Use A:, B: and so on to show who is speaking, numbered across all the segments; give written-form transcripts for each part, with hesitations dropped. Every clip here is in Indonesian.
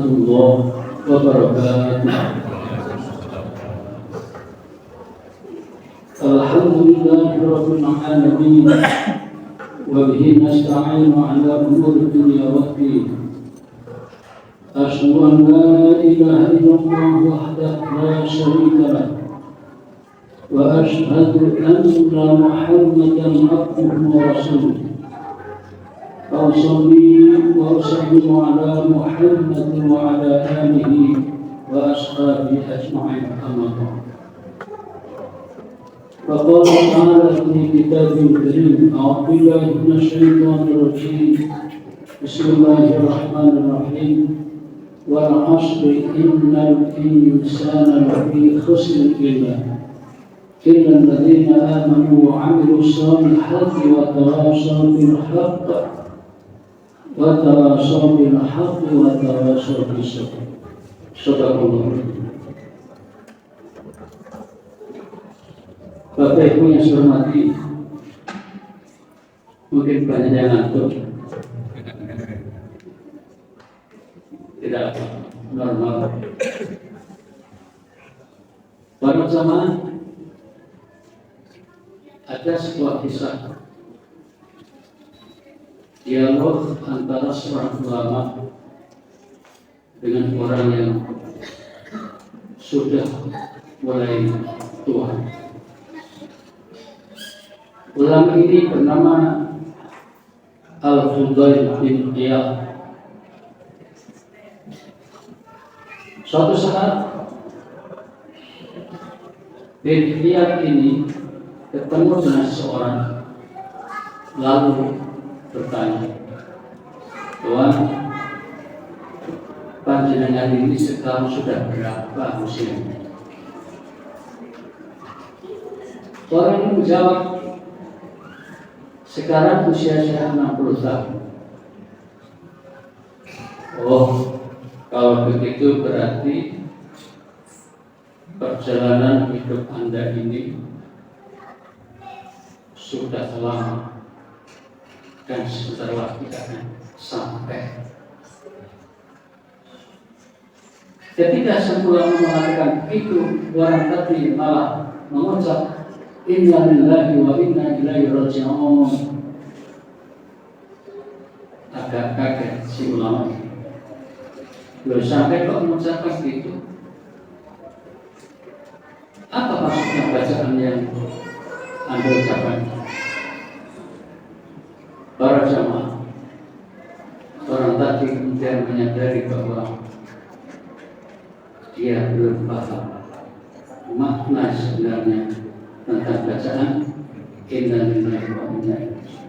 A: warahmatullahi wabarakatuh. Alhamdulillahi rabbil alamin wa bihi nasta'inu ala umuri dunya waddin. Asyhadu an la ilaha illallah wahdahu la syarika lah wa asyhadu anna Muhammadan abduhu wa rasuluh. Usolli wa usallimu ala Muhammadin wa ala alihi wa ashabihi ajma'in, amma ba'd. Faqala ta'ala fi kitabil karim, a'udzu billahi minasyaitonir rajim. Bismillahirrahmanirrahim. Wal 'ashri innal insana lafi khusr illa alladzina amanu wa 'amilus solihati wa tawasaw bil haqq wa tawasaw bil haqqi wa tawasaw bis sabr. Sadaqallah. Bapak Ibu yang saya hormati, mungkin banyak yang ngantuk, tidak normal. Pada zaman ada sebuah kisah dialog antara seorang ulama dengan orang yang sudah mulai tua. Ulama ini bernama Al-Fudail bin Iyad. Suatu saat bin Iyad ini ketemu dengan seseorang, lalu bertanya, "Tuan, panjenengan ini sekarang sudah berapa usianya?" Orang ini menjawab, "Sekarang usia saya 60 tahun." "Oh, kalau begitu berarti perjalanan hidup Anda ini sudah lama dan sebentar lagi akan sampai." Ketika sang ulama mengatakan itu, orang tadi malah mengucap, "Inna lillahi wa inna ilaihi raji'un." Agak kaget si ulama ini. Belum sampai kok mengucapkan itu. Apa maksudnya bacaan yang Anda ucapkan? Para jamaah, orang tadi kemudian menyadari bahwa dia belum paham makna sebenarnya tentang bacaan Inna lillahi wa inna ilaihi raji'un.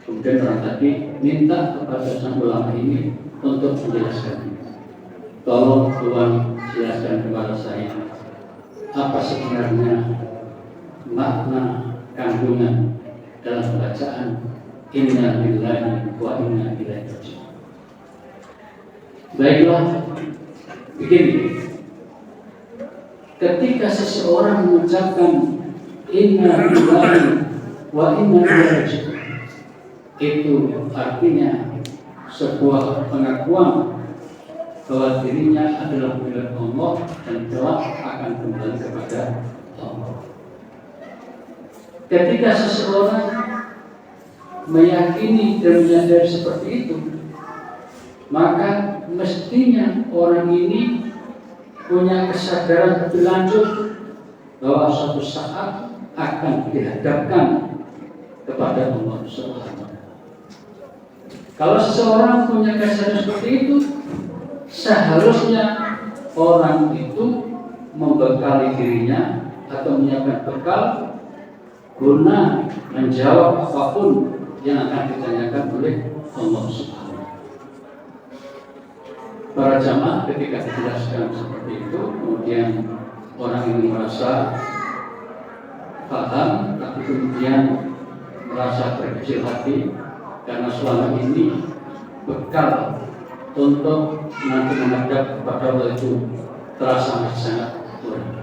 A: Kemudian orang tadi minta kepada sang ulama ini untuk menjelaskan. "Tolong Tuhan jelaskan kepada saya apa sebenarnya makna kandungan dalam bacaan Inna lillahi wa inna ilaihi raji'un." Baiklah, begini. Ketika seseorang mengucapkan Inna lillahi wa inna ilaihi raji'un, itu artinya sebuah pengakuan bahwa dirinya adalah milik Allah dan kelak akan kembali kepada Allah. Ketika seseorang meyakini dan menyadari seperti itu, maka mestinya orang ini punya kesadaran lebih lanjut bahwa suatu saat akan dihadapkan kepada Allah Subhanahu. Kalau seseorang punya kesadaran seperti itu, seharusnya orang itu membekali dirinya atau menyiapkan bekal guna menjawab apapun yang akan ditanyakan oleh Allah Subhanahu. Para jamaah ketika dijelaskan seperti itu, kemudian orang ini merasa paham, tapi kemudian merasa berkecil hati karena selama ini bekal untuk nanti menghadap kepada Allah itu terasa sangat kurang.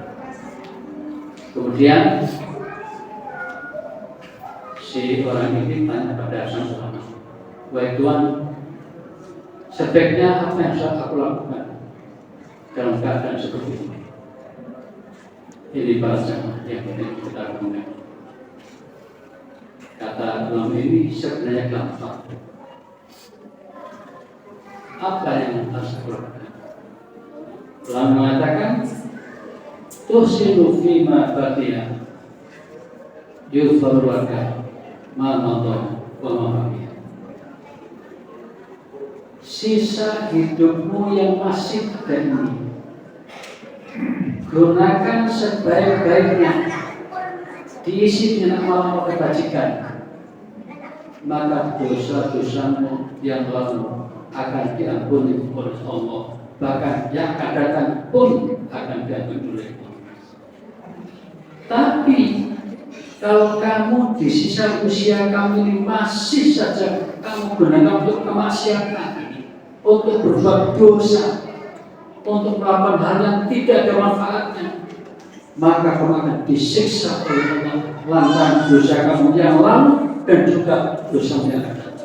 A: Kemudian si orang ini tanya pada sang ulama, "Wahai Tuhan, Sebaiknya apa yang harus aku lakukan dalam keadaan seperti ini? Ini para jamaah yang kita lakukan. Kata ulama ini sebenarnya gampang. Apa yang harus aku lakukan? Ulama mengatakan tuhsinu fima baqiya yughfaru laka ma madha wa ma baqiya. Sisa hidupmu yang masih ada ini gunakan sebaik-baiknya, diisi dengan amal kebajikan, maka dosa-dosamu yang lalu akan diampuni oleh Allah, bahkan yang akan datang pun akan diampuni oleh Allah. Tapi kalau kamu di sisa usia kamu ini masih saja kamu gunakan untuk kemaksiatan, untuk berbuat dosa, untuk melakukan hal yang tidak ada manfaatnya, maka kamu akan disiksa oleh Allah lantaran dosa kamu yang lalu dan juga dosa yang akan datang.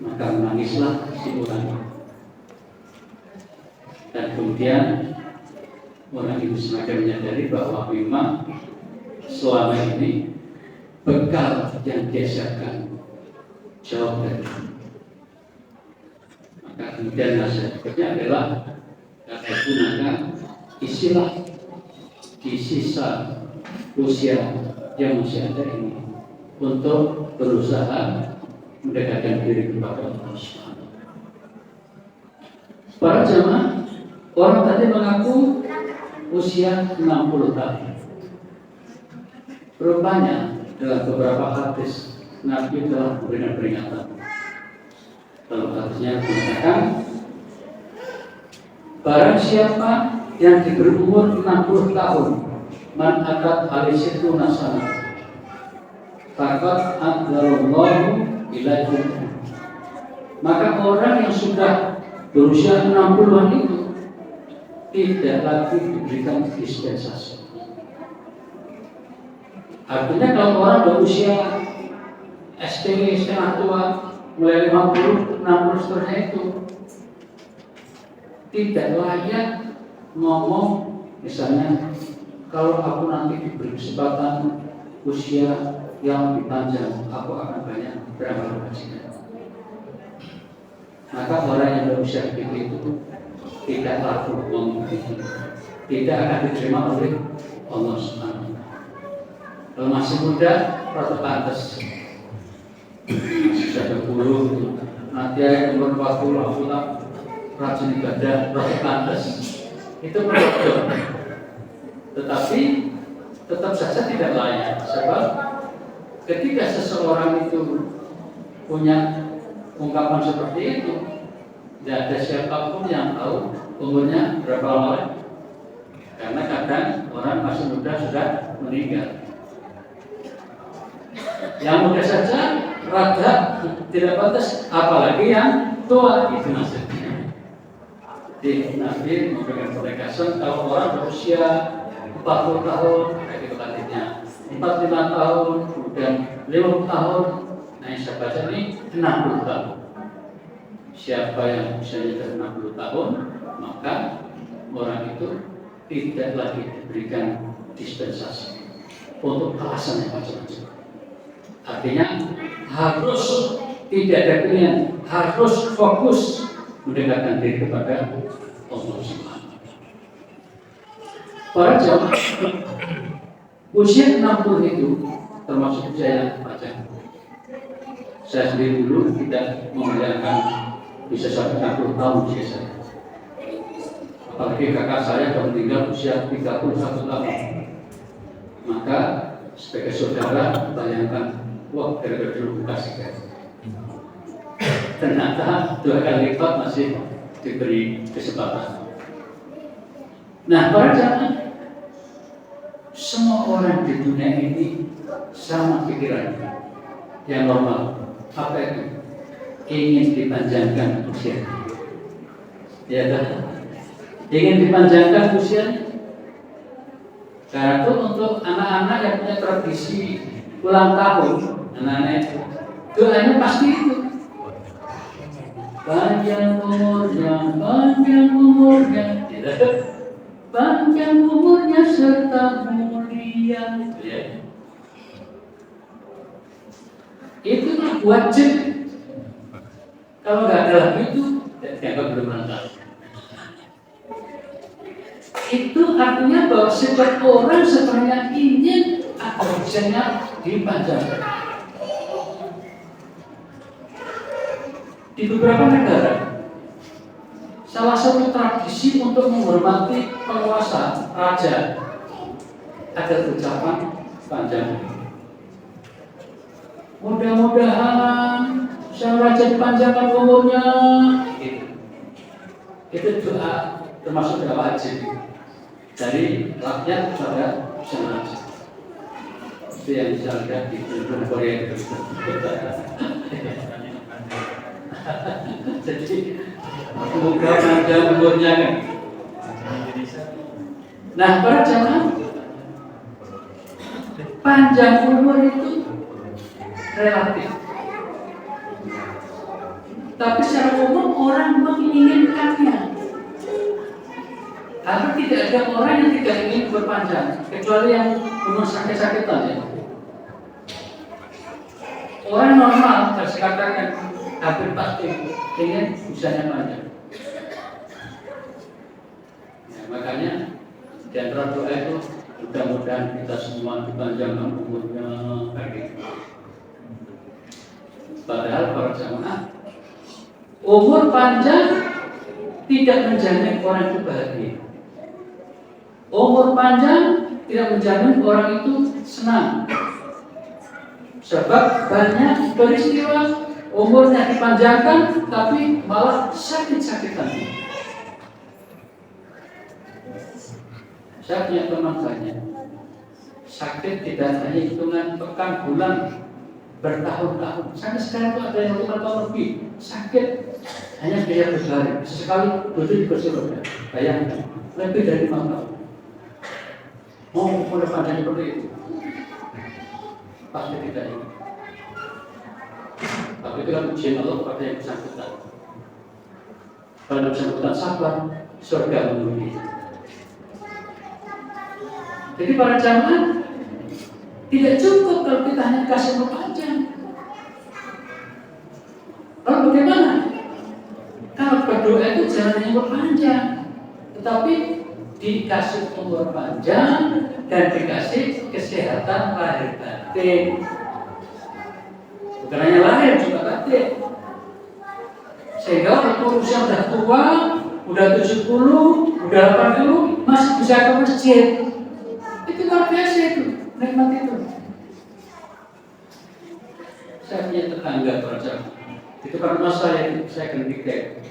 A: Maka menangislah si orang, dan kemudian orang itu semakin menyadari bahwa memang selama ini bekal yang dia siapkan jauh dari itu. Maka kemudian nasihat berikutnya adalah kata gunakan istilah di sisa usia yang masih ada ini untuk berusaha mendekatkan diri kepada Allah Subhanahu. Para jamaah, orang tadi mengaku usia 60 tahun. Rupanya dalam beberapa hadis Nabi telah memberikan peringatan. Dalam hadisnya mengatakan, barang siapa yang diberi umur 60 tahun, man atat alisitu nasana, faqad adzarallahu ilaihi. Maka orang yang sudah berusia 60-an itu tidak lagi diberikan dispensasi. Artinya kalau orang berusia SD setengah tua, mulai 50, 60 seterusnya itu tidak layak ngomong misalnya kalau aku nanti diberi kesempatan usia yang lebih panjang, aku akan banyak beramal kebajikan. Maka orang yang berusia begitu itu tidak laku ngomong begitu, tidak akan diterima oleh Allah Subhanahu. Kalau masih muda, rada pantas. Sudah 20, nanti ada umur 40, rajin ibadah, rada pantas. Itu berbeda. Tetapi tetap saja tidak layak. Sebab ketika seseorang itu punya ungkapan seperti itu, tidak ada siapapun yang tahu umurnya berapa lama. Karena kadang orang masih muda sudah meninggal. Yang muda saja rada tidak pantas, apalagi yang tua, itu maksudnya. Jadi Nabi memberikan penegasan kalau orang berusia 40 tahun, kayak gitu hadisnya, 45 tahun, kemudian 50 tahun, nah yang saya baca ini 60 tahun. Siapa yang usianya sudah 60 tahun, maka orang itu tidak lagi diberikan dispensasi untuk alasan yang macam-macam. Artinya harus tidak ada pilihan, harus fokus mendekatkan diri kepada Allah Subhanahu. Para jamaah, usia 60 itu termasuk usia yang panjang. Saya sendiri dulu tidak membayangkan bisa sampai 60 tahun usia saya. Apalagi kakak saya sudah meninggal usia 31 tahun. Maka sebagai saudara bayangkan, wah gara-gara dulu kasih. Ternyata 2 kali lipat masih diberi kesempatan. Nah, para jamaah, semua orang di dunia ini sama pikiran yang normal. Apa itu? Ingin dipanjangkan usia. Ya kan? Ingin dipanjangkan usia. Karena itu untuk anak-anak yang punya tradisi ulang tahun, anak-anak itu doanya pasti itu panjang umurnya, panjang umurnya serta mulia. Ya. Itu wajib. Kalau nggak ada lagu itu, dianggap belum lengkap. Itu artinya bahwa setiap orang sebenarnya ingin agar usianya dipanjangkan. Di beberapa negara, salah satu tradisi untuk menghormati penguasa raja ada ucapan panjang. Mudah-mudahan sang raja dipanjangkan umurnya. Itu doa, termasuk doa wajib dari rakyat kepada sang raja. Itu yang bisa lihat di film Korea itu. Jadi semoga panjang umurnya kan. Nah, para jamaah, panjang umur itu relatif. Tapi secara umum orang menginginkannya. Karena tidak ada orang yang tidak ingin berpanjang, kecuali yang umur sakit-sakitan ya. Orang normal, harus katakan hampir pasti ingin usianya panjang. Ya, makanya di antara doa itu mudah-mudahan kita semua dipanjangkan umurnya kayak gitu. Padahal para jamaah, umur panjang tidak menjamin orang itu bahagia. Umur panjang tidak menjamin orang itu senang. Sebab banyak peristiwa umurnya dipanjangkan tapi malah sakit-sakitan. Saya punya teman banyak. Sakit tidak hanya hitungan pekan, bulan, bertahun-tahun. Sampai sekarang itu ada yang 5 tahun lebih sakit hanya biaya berlari. Sesekali duduk di kursi roda. Bayangkan, lebih dari 5 tahun. Mau mulai panjang seperti itu? Pasti tidak ini. Tapi itu kan ujian Allah pada yang bersangkutan. Kalau yang bersangkutan sabar, surga menunggu. Jadi para jamaah, tidak cukup kalau kita hanya kasih umur panjang. Lalu bagaimana? Kalau berdoa itu jangan hanya umur panjang, tetapi dikasih umur panjang dan dikasih kesehatan lahir batin. Bukan hanya lahir, juga batin. Sehingga waktu usia sudah tua, udah 70, udah 80, masih bisa ke masjid. Itu luar biasa itu, nikmat itu. Saya punya tetangga berjam. Itu kan rumah saya kena tiket.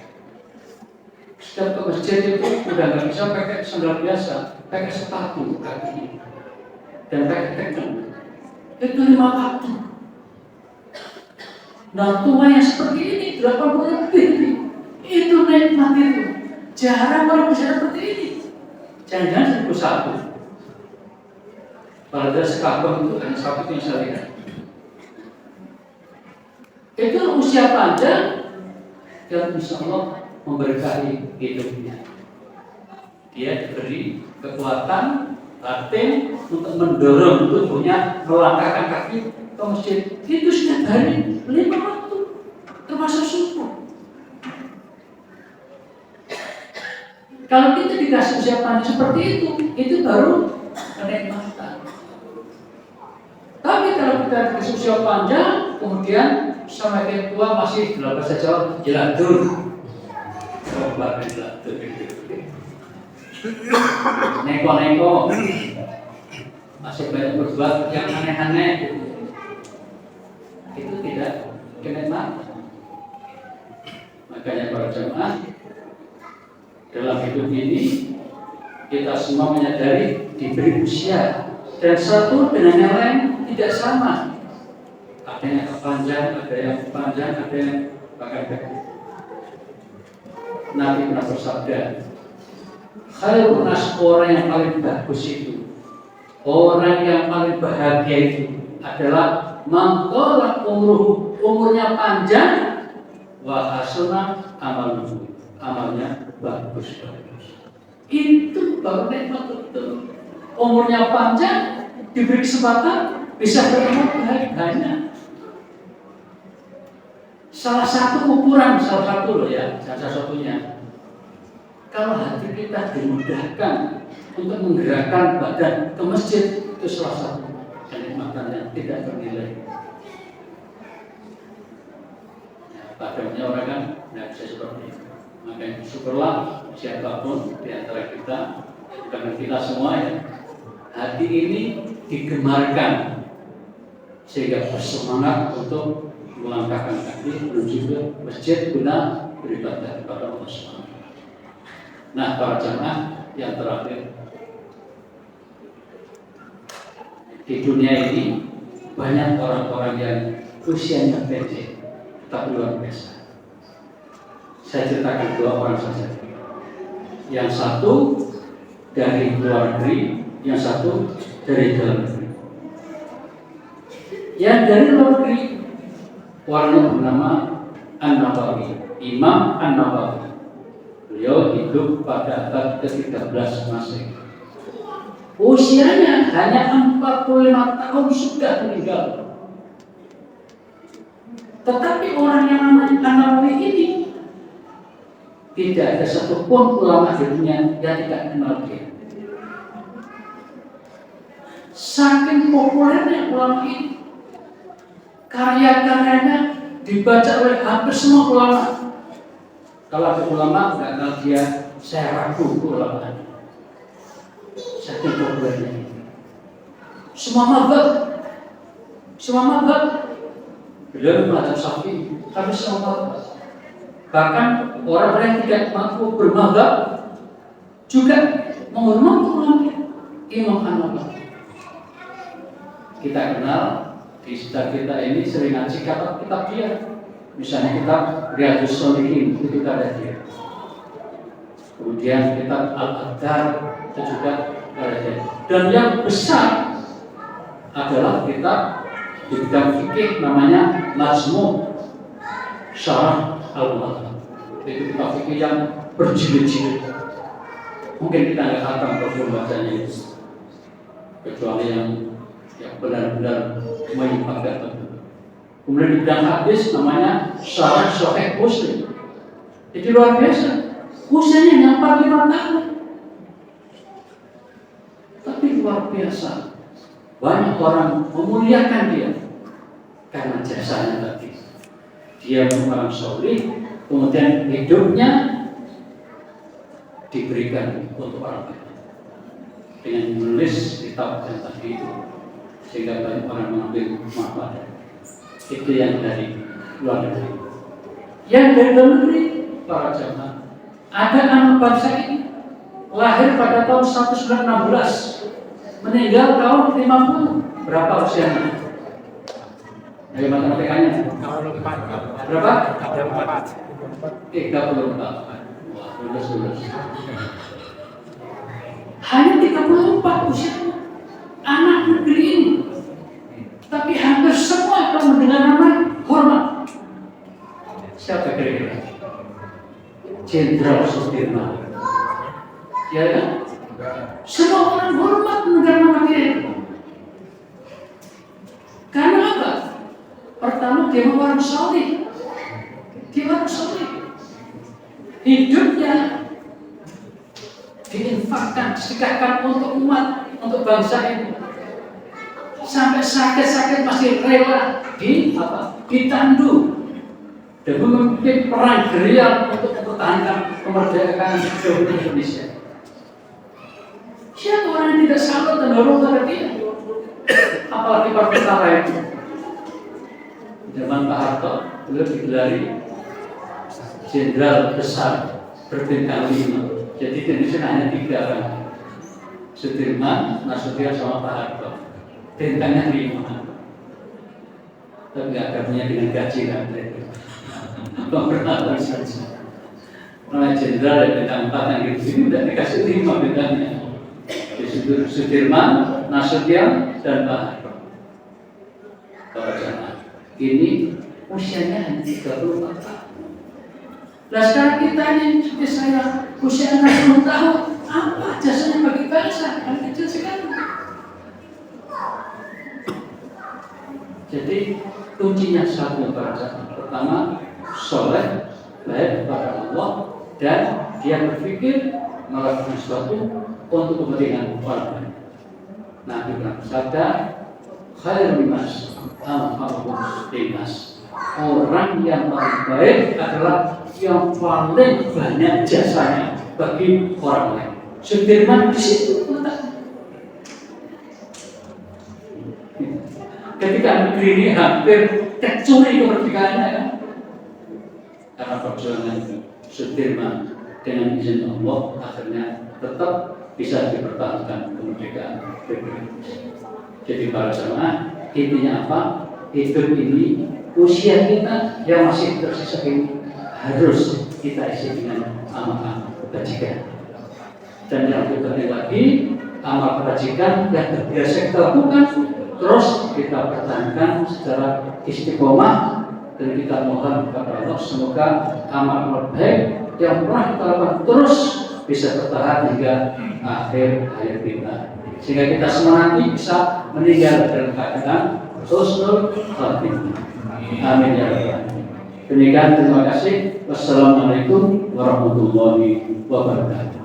A: Setiap ke masjid itu udah nggak bisa pakai sandal biasa, pakai sepatu kaki dan pakai tekan. Itu 5 waktu. Nah, tua yang seperti ini 80 lebih, itu nikmat itu. Jarang orang bisa seperti ini. Jangan-jangan 1.001. Kalau ada sekabang itu hanya satu yang saya lihat. Itu usia panjang dan insya Allah memberkahi hidupnya. Dia diberi kekuatan batin untuk mendorong tubuhnya melangkahkan kaki ke masjid. Itu setiap hari 5 waktu, termasuk subuh. Kalau kita dikasih usia panjang seperti itu baru kenikmatan. Tapi kalau kita dikasih usia panjang, kemudian semakin tua masih dalam bahasa Jawa jeladur. Coba jeladur. Neko-neko. Masih banyak berbuat yang aneh-aneh. Itu tidak kenikmatan. Makanya para jemaah, dalam hidup ini kita semua menyadari diberi usia dan satu dengan yang lain tidak sama. Ada yang panjang, ada yang panjang, ada yang bahkan pendek. Nabi pernah bersabda, khairun nas, orang yang paling bagus itu, orang yang paling bahagia itu adalah man tala umurnya panjang wa hasuna amaluhu, amalnya bagus. Itu baru nikmat betul. Umurnya panjang, diberi kesempatan bisa beramal baik banyak. Salah satu ukuran, salah satu satunya. Kalau hati kita dimudahkan untuk menggerakkan badan ke masjid, itu salah satu kenikmatan yang tidak ternilai. Badannya orang kan tidak bisa seperti itu. Maka syukurlah siapapun di antara kita, karena kita semua ya, hati ini digemarkan sehingga bersemangat untuk melangkahkan kaki menuju ke masjid guna beribadah kepada Allah SWT. Nah, para jamaah yang terakhir, di dunia ini banyak orang-orang yang usianya pendek tapi luar biasa. Saya ceritakan 2 orang saja. Yang satu dari luar negeri, yang satu dari dalam negeri. Yang dari luar negeri, orangnya bernama An-Nawawi, Imam An-Nawawi. Beliau hidup pada abad ke-13 Masehi. Usianya hanya 45 tahun sudah meninggal. Tetapi orang yang namanya An-Nawawi ini tidak ada satupun ulama di dunia yang tidak kenal dia. Saking populernya ulama ini, karya-karyanya dibaca oleh hampir semua ulama. Kalau ada ulama nggak kenal dia, saya ragu ulama. Saking populernya. Semua mazhab, beliau mazhab Syafi'i, tapi semua mazhab. Bahkan orang-orang yang tidak mampu bermazhab juga menghormati ulama Imam An-Nawawi. Kita kenal di sekitar kita ini sering ngaji kitab dia. Misalnya kitab Riyadhus Shalihin, itu ada dia. Kemudian kitab Al-Adhar itu juga ada dia. Dan yang besar adalah kitab di bidang fikih namanya Majmu' Syarah Al-Muhadzab. Itu kitab fikih yang berjilid-jilid. Mungkin kita nggak akan perlu bacanya itu, kecuali yang benar-benar menyimpangkan. Kemudian di bidang hadis namanya Syarah Sahih Muslim. Itu luar biasa. Usianya hanya 45 tahun, tapi luar biasa. Banyak orang memuliakan dia karena jasanya tadi. Dia orang soleh, kemudian hidupnya diberikan untuk orang lain dengan menulis kitab yang tadi itu, sehingga banyak orang mengambil manfaat. Itu yang dari luar negeri. Yang dari dalam negeri, para jamaah, ada anak bangsa ini lahir pada tahun 1916, meninggal tahun 50. Berapa usianya? Dari matematikanya? Berapa? 34. Wah, lulus. Hanya 34 usianya. Anak negeri ini. Tapi hampir semua kalau mendengar nama hormat. Siapa kira-kira? Jenderal Sudirman. Ya kan? Semua orang hormat mendengar nama dia itu. Karena apa? Pertama, dia orang saleh. Hidupnya diinfakkan, disedekahkan untuk umat, untuk bangsa ini. Sampai sakit-sakit masih rela ditandu dan memimpin perang gerilya untuk mempertahankan kemerdekaan Indonesia. Siapa orang yang tidak salut dan hormat pada dia? Apalagi perkara itu. Zaman Pak Harto beliau digelari jenderal besar berbintang 5. Jadi di Indonesia hanya 3 orang, Sudirman, Nasution sama Pak Harto. Bintangnya 5. Tapi nggak ada punya dengan gaji kan? Pemberatan saja. Namanya jenderal dan bintang 4 yang gitu udah dikasih 5 bintangnya. Sudirman, Nasution, dan Pak Harto. Para jamaah, ini usianya hanya 34 tahun. Nah sekarang kita ini seperti saya usia 60 tahun, apa jasanya bagi bangsa? Kan kecil sekali. Jadi kuncinya satu perasaan. Pertama, soleh, baik kepada Allah, dan dia berpikir melakukan sesuatu untuk kepentingan orang lain. Nabi bersabda, khairun nas anfa'uhum linnas. Orang yang paling baik adalah yang paling banyak jasanya bagi orang lain. Sudirman di situ letaknya. Ketika negeri ini hampir tercuri kemerdekaannya kan? Karena perjuangan Sudirman dengan izin Allah akhirnya tetap bisa dipertahankan kemerdekaan Republik Indonesia. Jadi para jemaah, intinya apa? Hidup ini, usia kita yang masih tersisa ini harus kita isi dengan amal-amal kebajikan. Dan yang berikutnya lagi, amal kebajikan yang terbiasa kita lakukan, terus kita pertahankan secara istiqomah, dan kita mohon kepada Allah semoga amal-amal baik yang pernah kita lakukan terus bisa bertahan hingga akhir hayat kita, sehingga kita semua nanti bisa meninggal dalam keadaan husnul khatimah. Amin ya rabbal alamin. Demikian, terima kasih. Wassalamualaikum warahmatullahi wabarakatuh.